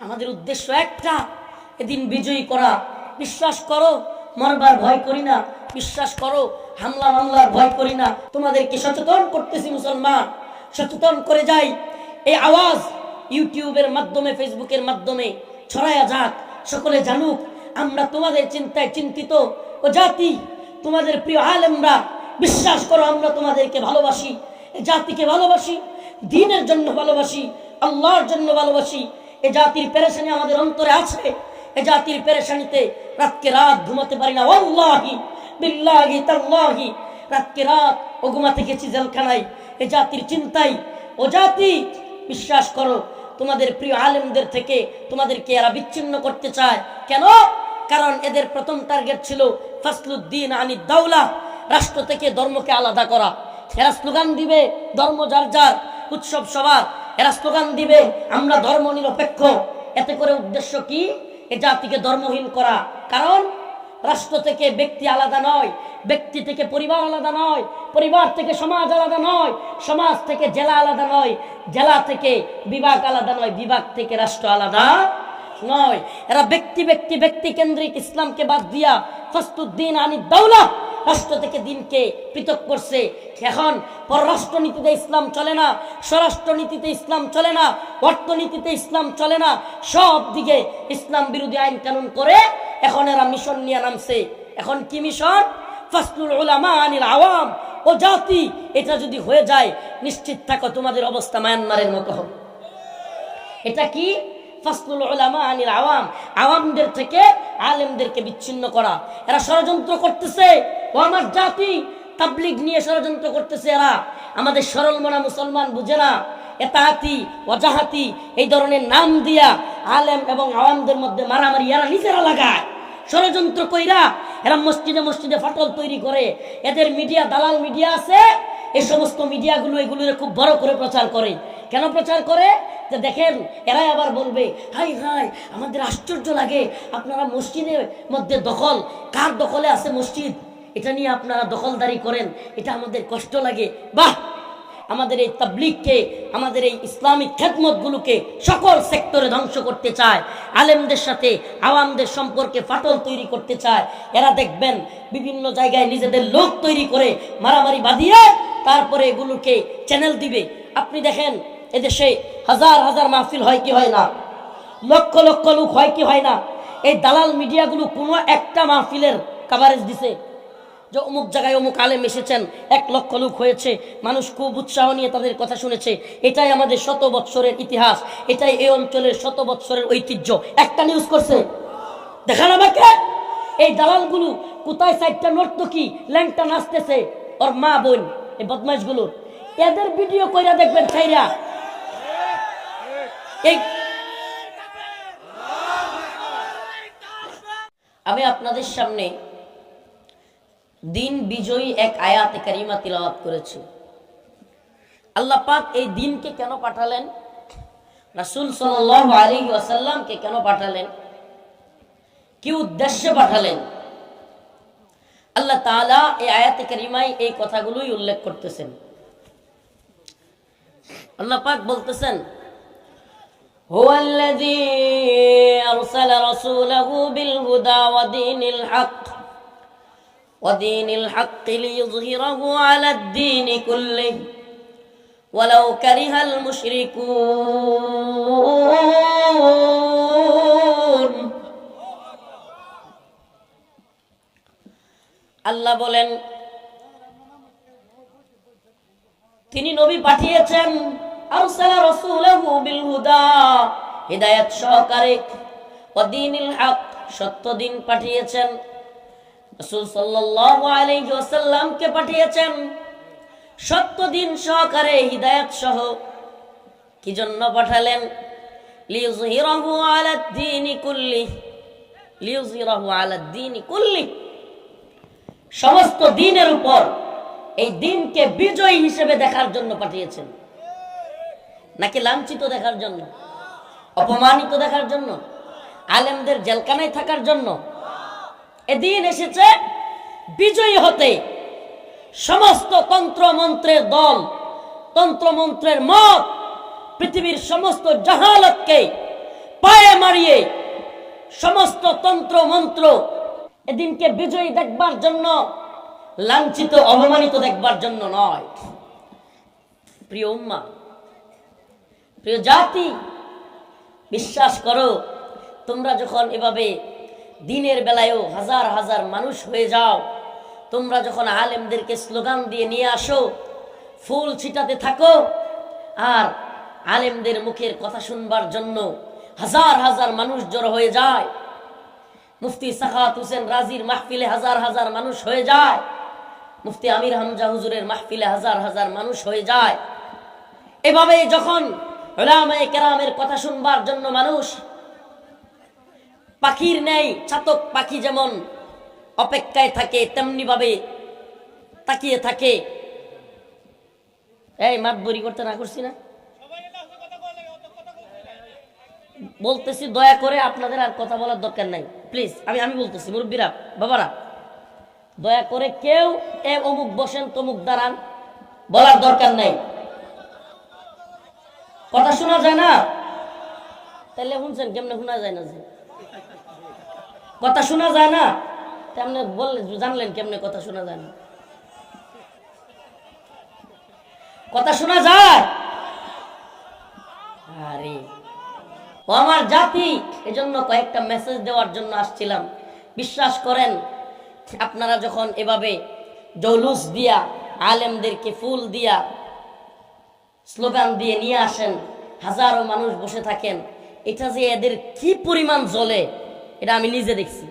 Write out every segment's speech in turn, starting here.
আমাদের উদ্দেশ্য একটা, এদিন বিজয়ী করা। বিশ্বাস করো মরবার ভয় করি না, বিশ্বাস করো হামলা মামলার ভয় করি না। তোমাদেরকে সচেতন করতেছি মুসলমান, সচেতন করে যাই। এই আওয়াজ ইউটিউবের মাধ্যমে, ফেসবুকের মাধ্যমে ছড়ায়া যাক, সকলে জানুক আমরা তোমাদের চিন্তায় চিন্তিত। ও জাতি, তোমাদের প্রিয় আলেমরা, বিশ্বাস করো আমরা তোমাদেরকে ভালোবাসি, এই জাতিকে ভালোবাসি, দ্বীনের জন্য ভালোবাসি, আল্লাহর জন্য ভালোবাসি। এ জাতির পেরেশানি আমাদের অন্তরে আছে। এ জাতির পেরেশানিতে রাতকে রাত ঘুমাতে পারি না। ওয়াল্লাহি বিল্লাহি তাল্লাহি রাতকে রাত ও ঘুমাতে গেছি জেলখানায় এ জাতির চিন্তাই। ও জাতি, বিশ্বাস করো তোমাদের প্রিয় আলেমদের থেকে তোমাদেরকে এরা বিচ্ছিন্ন করতে চায়। কেন? কারণ এদের প্রথম টার্গেট ছিল ফাসলুদ্দিন আনিদ দাওলা, রাষ্ট্র থেকে ধর্মকে আলাদা করা। এরা স্লোগান দিবে ধর্ম যার যার, উৎসব সবার। এরা স্লোগান দিবে আমরা ধর্ম নিরপেক্ষ। এতে করে উদ্দেশ্য কি? এ জাতিকে ধর্মহীন করা। কারণ রাষ্ট্র থেকে ব্যক্তি আলাদা নয়, ব্যক্তি থেকে পরিবার আলাদা নয়, পরিবার থেকে সমাজ আলাদা নয়, সমাজ থেকে জেলা আলাদা নয়, জেলা থেকে বিভাগ আলাদা নয়, বিভাগ থেকে রাষ্ট্র আলাদা নয়। এরা ব্যক্তি ব্যক্তি ব্যক্তি কেন্দ্রিক ইসলামকে বাদ দিয়া ফাসলুদ্দিন আনিদ দাওলা রাষ্ট্র থেকে দিনকে পৃথক করছে। এখন পররাষ্ট্রনীতিতে ইসলাম চলে না, স্বরাষ্ট্রনীতিতে ইসলাম চলে না, অর্থনীতিতে ইসলাম চলে না, সব দিকে ইসলাম বিরোধী আইন কানুন করে এখন এরা মিশন নিয়ে নামছে। এখন কি মিশন? ফাসলুল উলামা আনিল আওয়াম। ও জাতি, এটা যদি হয়ে যায় নিশ্চিত থাকো তোমাদের অবস্থা মায়ানমারের মতো হবে। এটা কি? ফাসলুল উলামা আনিল আওয়াম, আওয়ামদের থেকে আলেমদেরকে বিচ্ছিন্ন করা। এরা ষড়যন্ত্র করতেছে। ও আমার জাতি, তাবলীগ নিয়ে ষড়যন্ত্র করতেছে এরা। আমাদের সরল মনা মুসলমান বুঝে না। এতাহাতি, ওয়াজাহাতি এই ধরনের নাম দিয়া আলেম এবং আওয়ামদের মধ্যে মারামারি এরা নিজেরা লাগায়। ষড়যন্ত্র কইরা এরা মসজিদে মসজিদে ফাটল তৈরি করে। এদের মিডিয়া, দালাল মিডিয়া আছে, এই সমস্ত মিডিয়াগুলো এগুলোর খুব বড় করে প্রচার করে। কেন প্রচার করে? যে দেখেন এরাই আবার বলবে হাই হাই আমাদের আশ্চর্য লাগে আপনারা মসজিদের মধ্যে দখল, কার দখলে আছে মসজিদ, এটা নিয়ে আপনারা দখলদারি করেন, এটা আমাদের কষ্ট লাগে। বাহ! আমাদের এই তাবলীগকে, আমাদের এই ইসলামিক খেদমতগুলোকে সকল সেক্টরে ধ্বংস করতে চায়। আলেমদের সাথে আওয়ামদের সম্পর্কে ফাটল তৈরি করতে চায়। এরা দেখবেন বিভিন্ন জায়গায় নিজেদের লোক তৈরি করে মারামারি বাঁধিয়ে তারপরে এগুলোকে চ্যানেল দিবে। আপনি দেখেন এদেশে হাজার হাজার মাহফিল হয় কি হয় না, লক্ষ লক্ষ লোক হয় কি হয় না। এই দালাল মিডিয়াগুলো কোনো একটা মাহফিলের কভারেজ দিছে যে অমুক জায়গায় অমুক আলেম এসেছেন, 1 লক্ষ লোক হয়েছে, মানুষ খুব উৎসাহ নিয়ে তাদের কথা শুনেছে। এটাই আমাদের 100 বৎসরের ইতিহাস, এটাই এই অঞ্চলের 100 বৎসরের ঐতিহ্য। একটা নিউজ করছে, দেখান আমাকে এই দালালগুলো কোথায় 4টা নর্তকী ল্যাংটা নাচতেছে, ওর মা বোন, এই বদমাইশগুলো এদের ভিডিও কইরা দেখবেন ছাইরা। আমি আপনাদের সামনে দিন বিজয়ী এক আয়াতে কারিমা তিলাওয়াত করেছি। আল্লাহ পাক এই দিনকে কেন পাঠালেন, রাসূল সাল্লাল্লাহু আলাইহি ওয়াসাল্লামকে কেন পাঠালেন, কি উদ্দেশ্যে পাঠালেন, আল্লাহ তাআলা এই আয়াতে কারিমায় এই কথাগুলোই উল্লেখ করতেছেন। আল্লাহ পাক বলতেছেন হুয়াল্লাযী আরসালা রাসূলাহু বিল হুদা ওয়া দীনিল হক ওয়াদিনিল হক লিইযহিরাহু আলাদ দীনি কুল্লিহি ওয়ালাউ কারিহাল মুশরিকুন। আল্লাহ বলেন তিনি নবী পাঠিয়েছেন, আরসালা রাসূলাহু বিল হুদা হিদায়াত সহকারে, ওয়া দীনিল হক সত্য দিন পাঠিয়েছেন। রাসূল সাল্লাল্লাহু আলাইহি ওয়াসাল্লামকে পাঠিয়েছেন সত্য দিন সহকারে, হিদায়াত সহ। কি জন্য পাঠালেন? লিইযহিরাহু আলাদ দীনি কুল্লিহি, লিইযহিরাহু আলাদ দীনি কুল্লিহি, সমস্ত দ্বীনের উপর এই দিনকে বিজয়ী হিসেবে দেখার জন্য পাঠিয়েছেন, নাকি লাঞ্ছিত দেখার জন্য, অপমানিত দেখার জন্য, আলেমদের জেলখানায় থাকার জন্য? এদিন এসেছে বিজয়ী হতে। সমস্ত তন্ত্রমন্ত্রের দল, তন্ত্রমন্ত্রের মত পৃথিবীর সমস্ত জাহালতকে পায়ে দাঁড়িয়ে সমস্ত তন্ত্র মন্ত্র এদিনকে বিজয়ী দেখবার জন্য, লাঞ্ছিত অপমানিত দেখবার জন্য নয়। প্রিয় উম্মাহ, প্রিয় জাতি, বিশ্বাস করো, তোমরা যখন এভাবে দিনের বেলায়ও হাজার হাজার মানুষ হয়ে যাও, তোমরা যখন আলেমদেরকে স্লোগান দিয়ে নিয়ে আসো, ফুল ছিটাতে থাকো, আর আলেমদের মুখের কথা শুনবার জন্য হাজার হাজার মানুষ জড়ো হয়ে যায়, মুফতি সাখাওয়াত হোসেন রাজির মাহফিলে হাজার হাজার মানুষ হয়ে যায়, মুফতি আমির হামজা হুজুরের মাহফিলে হাজার হাজার মানুষ হয়ে যায়। এভাবে যখন উলামায়ে কেরামের কথা শুনবার জন্য মানুষ পাখির ন্যায়, চাতক পাখি যেমন অপেক্ষায় থাকে, তেমনি ভাবে তাকিয়ে থাকে। এই মাতবরি করতে না করছি না, বলতেছি দয়া করে আপনাদের আর কথা বলার দরকার নাই, প্লিজ। আমি বলতেছি, মুরব্বীরা, বাবারা, দয়া করে কেউ অমুক বসেন তমুক দাঁড়ান বলার দরকার নাই। কথা শোনা যায় না? তাহলে শুনছেন কেমনে শোনা যায় না? যে কথা শোনা যায় না তেমনি বললে জানলেন কেমনে কথা শোনা যায় না? কথা শোনা যায়? আরে ও আমার জাতি, এজন্য কয়েকটা মেসেজ দেওয়ার জন্য আসছিলাম। বিশ্বাস করেন, আপনারা যখন এভাবে জৌলুস দিয়া, আলেমদেরকে ফুল দিয়া, স্লোগান দিয়ে নিয়ে আসেন, হাজারো মানুষ বসে থাকেন, এটা যে এদের কি পরিমাণ জ্বলে এটা আমি নিজে দেখছি।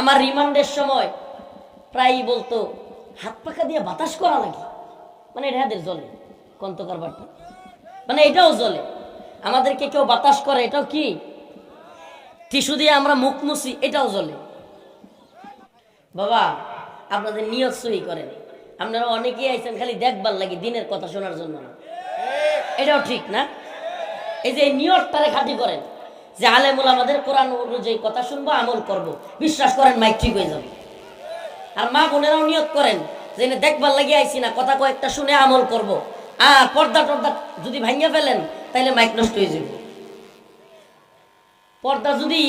আমার রিমান্ডের সময় প্রায়ই বলতো হাত পাখা দিয়ে বাতাস করা লাগে, মানে এটা এদের জ্বলে কন্তকার বার্তা, মানে এটাও জ্বলে। আমাদেরকে কেউ বাতাস করে, এটাও কি? টিস্যু দিয়ে আমরা মুখ মুছি, এটাও জ্বলে। বাবা, আপনাদের নিয়ত সহি করেন। আপনারা অনেকেই আইছেন খালি দেখবার লাগে, দিনের কথা শোনার জন্য না, এটাও ঠিক না। এই যে নিয়তটারে খাঁটি করেন যে আলেমুল আমাদের কোরআন অনুযায়ী কথা শুনবো, আমল করব, বিশ্বাস করেন মাইক ঠিক হয়ে যাবে। আর মা বোনেরাও নিয়ত করেন যে দেখবার লাগে আইছি না, কথা কয়েকটা শুনে আমল করব। আর পর্দা টর্দা যদি ভাঙিয়ে ফেলেন তাইলে মাইক নষ্ট হয়ে যাবে। পর্দা যদি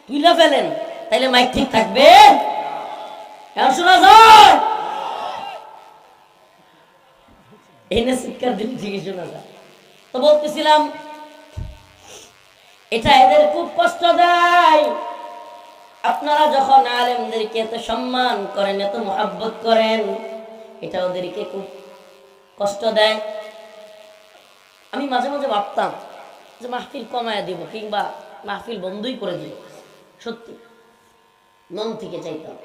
তুলে ফেলেন তাইলে মাইক ঠিক থাকবে? এখন শোনা যায়? এনে শিক্ষার দিন ঠিকই শোনা যায়। তো বলতেছিলাম, এটা এদের খুব কষ্ট দেয়। আপনারা যখন আলেমদেরকে এত সম্মান করেন, এত মহব্বত করেন, এটা ওদেরকে খুব কষ্ট দেয়। আমি মাঝে মাঝে ভাবতাম যে মাহফিল কমায় দিব কিংবা মাহফিল বন্ধই করে দিব। সত্যি মন থেকে চাইতাম,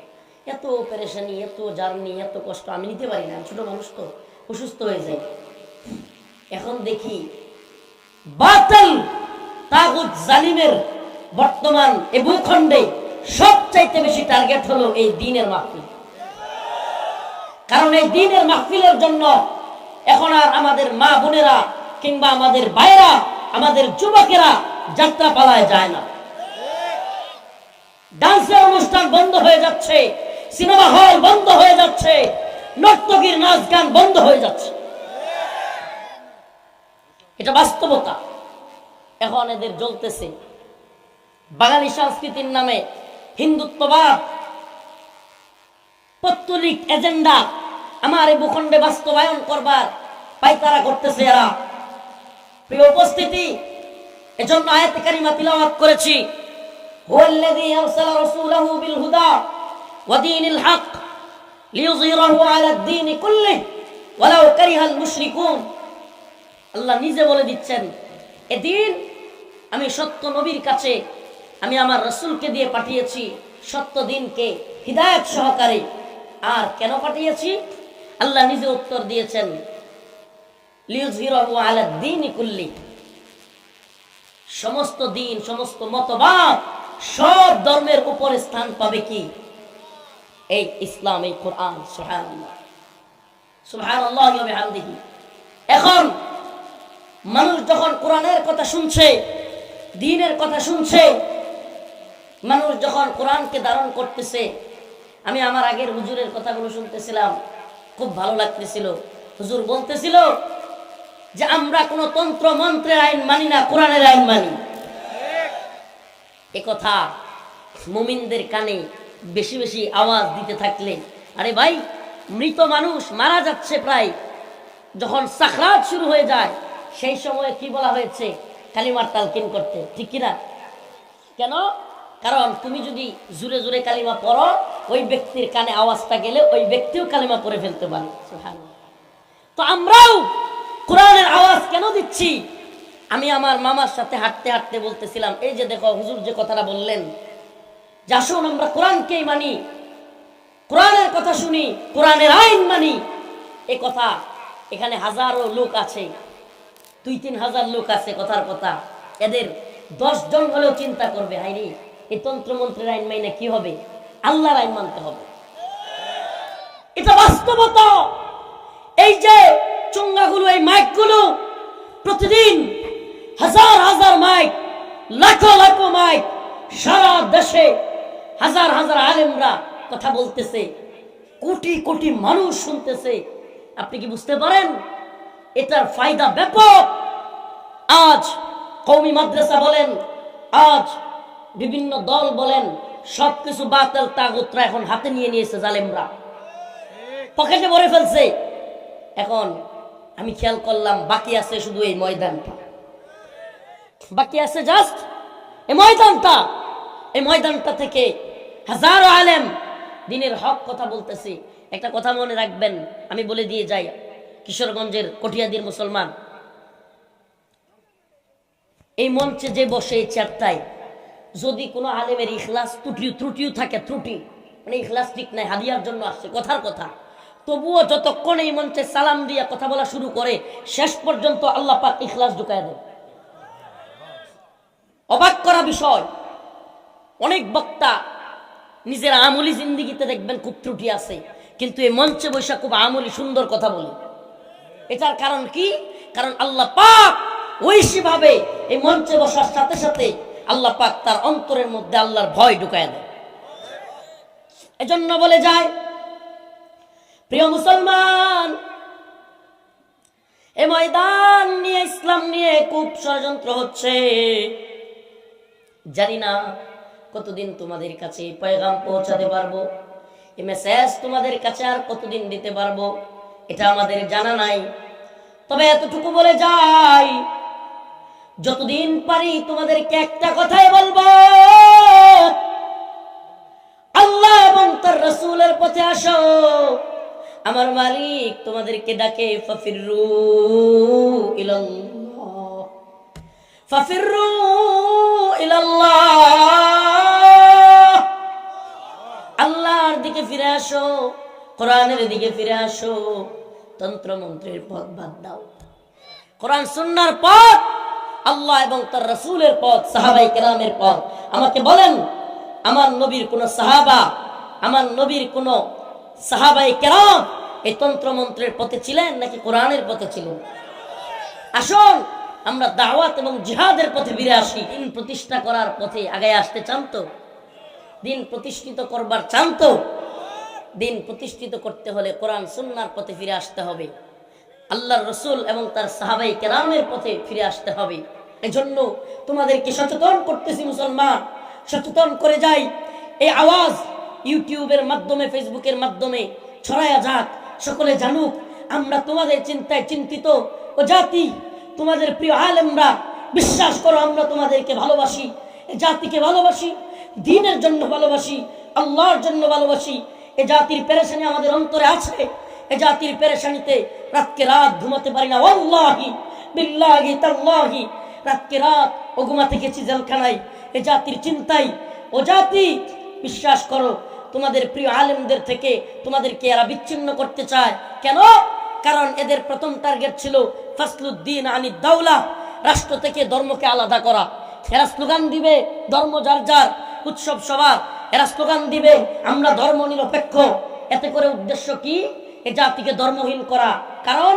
এত পেরেশানি, এত জার্নি, এত কষ্ট আমি নিতে পারি না, ছোট মানুষ তো, অসুস্থ হয়ে যায়। এখন দেখি বাতিল তাগুত জালিমের বর্তমান এই ভূখণ্ডে সবচাইতে বেশি টার্গেট হলো এই দ্বীনের মাহফিল। কারণ এই দ্বীনের মাহফিলের জন্য এখন আর আমাদের মা বোনেরা কিংবা আমাদের ভাইরা, আমাদের যুবকেরা যাত্রা পালায় যায় না। ডান্সের অনুষ্ঠান বন্ধ হয়ে যাচ্ছে, সিনেমা হল বন্ধ হয়ে যাচ্ছে, নর্তকীর নাচ গান বন্ধ হয়ে যাচ্ছে। এটা বাস্তবতা। এখন এদের জ্বলতেছে বাঙালি সংস্কৃতির নামে হিন্দুত্ববাদ, পৌত্তলিক এজেন্ডা আমার এই ভূখণ্ডে বাস্তবায়ন করবার পায়তারা করতেছে এরা। প্রিয় উপস্থিতি, এজন্য আয়াত কারিমা তিলাওয়াত করেছি, হুয়াল্লাযী আরসালা রাসূলাহু বিল হুদা ওয়া দীনিল হক লিইয়ুযহিরাহু আলাদ দীনি কুল্লিহি ওয়ালাউ কারিহাল মুশরিকুন। আল্লাহ নিজে বলে দিচ্ছেন, এদিন আমি সত্য নবীর কাছে আমি আমার রাসূলকে দিয়ে পাঠিয়েছি, সত্য দিনকে হিদায়াত সহকারে। আর কেন পাঠিয়েছি? আল্লাহ নিজে উত্তর দিয়েছেন, লিইয়ুযহিরাহু আলাদ দীনি কুল্লিহি। সমস্ত দিন, সমস্ত মতবাদ, সব ধর্মের উপর স্থান পাবে কি? এই ইসলাম, এই কোরআন। সুবহানাল্লাহ, সুবহানাল্লাহ ওয়া বিহামদিহি। এখন মানুষ যখন কোরআনের কথা শুনছে, দ্বীনের কথা শুনছে, মানুষ যখন কোরআনকে ধারণ করতেছে, আমি আমার আগের হুজুরের কথাগুলো শুনতেছিলাম, খুব ভালো লাগতেছিল। হুজুর বলতেছিল যে আমরা কোনো তন্ত্র মন্ত্রের আইন মানি না, কোরআনের আইন মানি। এ কথা মুমিনদের কানে বেশি বেশি আওয়াজ দিতে থাকলে, আরে ভাই মৃত মানুষ মারা যাচ্ছে প্রায়, যখন সাকরাত শুরু হয়ে যায় সেই সময়ে কি বলা হয়েছে? কালিমার তালকিন করতে, ঠিক কিনা? কেন? কারণ তুমি যদি জোরে জোরে কালিমা পড়ো, ওই ব্যক্তির কানে আওয়াজটা গেলে ওই ব্যক্তিও কালিমা পড়ে ফেলতে পারে। সুবহানাল্লাহ। তো আমরাও কোরআনের আওয়াজ কেন দিচ্ছি? আমি আমার মামার সাথে হাঁটতে হাঁটতে বলতেছিলাম, এই যে দেখো হুজুর যে কথাটা বললেন, যে আসুন আমরা কোরআনকেই মানি, কোরআনের কথা শুনি, কোরআনের আইন মানি। এ কথা এখানে হাজারো লোক আছে, 2-3 হাজার লোক আছে, কথার কথা এদের 10 জন হলেও চিন্তা করবে, হাইরে এই তন্ত্রমন্ত্রের আইন মাইনে কি হবে? আল্লাহর আইন মানতে হবে। এটা বাস্তবতা। এই যে চুঙ্গাগুলো, এই মাইকগুলো, প্রতিদিন হাজার হাজার মাইক, লাখো লাখো মাইক, সারা দেশে হাজার হাজার আলেমরা কথা বলতেছে, কোটি কোটি মানুষ শুনতেছে। আপনি কি বুঝতে পারেন এটার ফায়দা ব্যাপক? আজ কওমি মাদ্রাসা বলেন, আজ বিভিন্ন দল বলেন, সবকিছু বাতিল তাগুতরা এখন হাতে নিয়ে নিয়েছে, জালেমরা পকেটে ভরে ফেলছে। এখন আমি খেয়াল করলাম বাকি আছে শুধু এই ময়দানটা, বাকি আছে জাস্ট এই ময়দানটা। এই ময়দানটা থেকে হাজারো আলেম দ্বীনের হক কথা বলতেছে। একটা কথা মনে রাখবেন, আমি বলে দিয়ে যাই, কিশোরগঞ্জের কটিয়াদির মুসলমান, এই মঞ্চে যে বসে এই চেয়ারটায় যদি কোনো আলেমের ইখলাস ত্রুটিও থাকে, ত্রুটি মানে ইখলাস ঠিক নাই, হাদিয়ার জন্য আসছে কথার কথা, তবুও যতক্ষণ এই মঞ্চে সালাম দিয়ে কথা বলা শুরু করে শেষ পর্যন্ত আল্লাহ পাক ইখলাস ঢুকায় দেয়। অবাক করা বিষয়, অনেক বক্তা নিজের আমলি জিন্দিগিতে দেখবেন খুব ত্রুটি আছে, কিন্তু এই মঞ্চে বসে খুব আমলি সুন্দর কথা বলে। এটার কারণ কি? কারণ আল্লাহ পাক ওইভাবে এই মঞ্চে বসার সাথে সাথে আল্লাহ পাক তার অন্তরের মধ্যে আল্লাহর ভয় ঢুকায় দেয়। এজন্য বলে যায়, প্রিয় মুসলমান, এই ময়দান নিয়ে, ইসলাম নিয়ে খুব ষড়যন্ত্র হচ্ছে। জানি না কতদিন তোমাদের কাছে পয়গাম পৌঁছাতে পারবো, এই মেসেজ তোমাদের কাছে আর কতদিন দিতে পারবো এটা আমাদের জানা নাই। তবে এতটুকু বলে যাই, যতদিন পারি তোমাদেরকে একটা কথাই বলবো, আল্লাহ এবং তার রাসূলের পথে আসো। আমার মালিক তোমাদেরকে ডাকে, ফাফিরু ইলাল্লাহ, ফাফিরু ইলাল্লাহ। আল্লাহর দিকে ফিরে আসো, কোরআনের দিকে ফিরে আসো। তন্ত্র মন্ত্রের পথ বাদ দাও, কোরআন সুন্নাহর পথ, আল্লাহ এবং তার রাসূলের পথ, সাহাবায়ে কেরামের পথ। আমাকে বলেন, আমার নবীর কোন সাহাবা, আমার নবীর কোন সাহাবায়ে কেরাম এই তন্ত্র মন্ত্রের পথে ছিলেন নাকি কোরআনের পথে ছিলেন? আসুন আমরা দাওয়াত এবং জিহাদের পথে ফিরে আসি। দিন প্রতিষ্ঠা করার পথে আগায় আসতে চান তো? দিন প্রতিষ্ঠিত করবার চান তো? দিন প্রতিষ্ঠিত করতে হলে কোরআন সুন্নাহর পথে ফিরে আসতে হবে, আল্লাহর রাসূল এবং তার সাহাবায়ে কেরামের পথে ফিরে আসতে হবে। এজন্য তোমাদেরকে সচেতন করতেছি মুসলমান, সচেতন করে যাই। এই আওয়াজ ইউটিউবের মাধ্যমে, ফেসবুকের মাধ্যমে ছড়ায়া যাক, সকলে জানুক আমরা তোমাদের চিন্তায় চিন্তিত। ও জাতি, তোমাদের প্রিয় আলেমরা, বিশ্বাস করো আমরা তোমাদেরকে ভালোবাসি, এই জাতিকে ভালোবাসি, দ্বীনের জন্য ভালোবাসি, আল্লাহর জন্য ভালোবাসি। এই জাতির পেরেশানি আমাদের অন্তরে আছে, এই জাতির পেরেশানিতে রাতকে রাত ঘুমাতে পারি না। ওয়াল্লাহি বিল্লাহি তাল্লাহি রাতকে রাত ও ঘুমাতে গেছি জেলখানায় এই জাতির চিন্তায়। ও জাতি, বিশ্বাস করো তোমাদের প্রিয় আলেমদের থেকে তোমাদেরকে এরা বিচ্ছিন্ন করতে চায়। কেন? কারণ এদের প্রথম টার্গেট ছিল ফাসলুদ্দিন আনিদ দাওলা, রাষ্ট্র থেকে ধর্মকে আলাদা করা। এরা স্লোগান দিবে ধর্ম যার যার, উৎসব সবার, এরা স্লোগান দিবে আমরা ধর্ম নিরপেক্ষ। এতে করে উদ্দেশ্য কি? এ জাতিকে ধর্মহীন করা। কারণ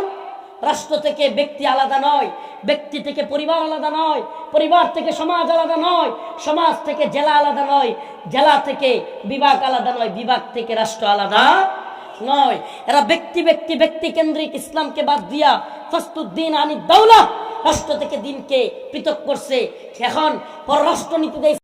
রাষ্ট্র থেকে ব্যক্তি আলাদা নয়, ব্যক্তি থেকে পরিবার আলাদা নয়, পরিবার থেকে সমাজ আলাদা নয়, সমাজ থেকে জেলা আলাদা নয়, জেলা থেকে বিভাগ আলাদা নয়, বিভাগ থেকে রাষ্ট্র আলাদা নয়, এরা ব্যক্তি কেন্দ্রিক ইসলামকে বাদ দিয়া ফাসতুদ্দিন আনি দাওলা, রাষ্ট্র থেকে দিনকে পৃথক করছে। এখন পররাষ্ট্র নীতিতে